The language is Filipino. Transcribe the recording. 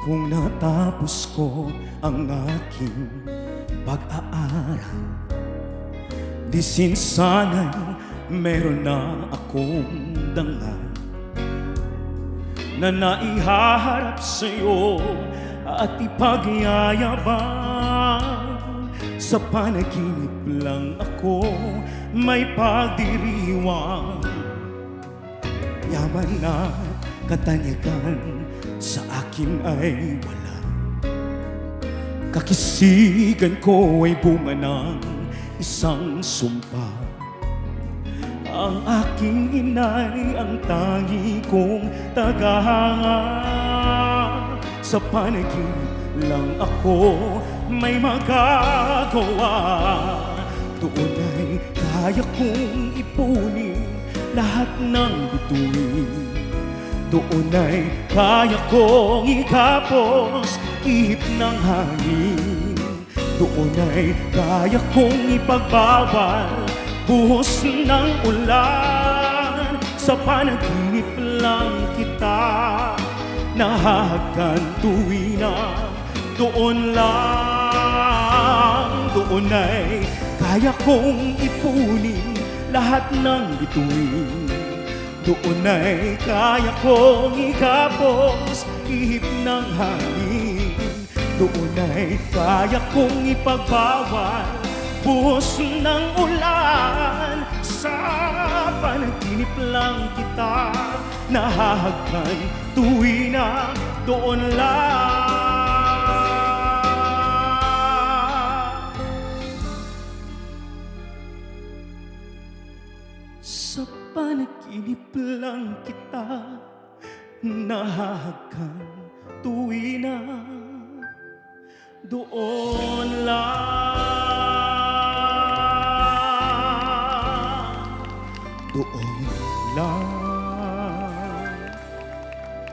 Kung natapos ko ang aking pag-aaral, di sana'y meron na akong dangal na naihaharap sa'yo at ipagyayabang. Sa panaginip lang ako may pagdiriwang, yaman at katanyagan sa akin ay wala. Kakisigan ko ay bunga ng isang sumpa. Ang aking inay ang tangi kong tagahanga. Sa panaginip lang ako may magagawa. Doon ay kaya kong ipunin lahat ng bituin. Doon ay kaya kong ikapos ihip ng hangin. Doon ay kaya kong ipagbawal buhos ng ulan. Sa panaginip lang kita nahahagan tuwina. Doon lang, doon ay kaya kong ipunin lahat ng bituin. Doon ay kaya kong ikapos ihip ng hangin. Doon ay kaya kong ipagbawal buhos ng ulan. Sa panaginip lang kita nahahagkan tuwina. Doon lang. Sa panaginip lang kita nahahagkan tuwina. Doon lang, doon lang.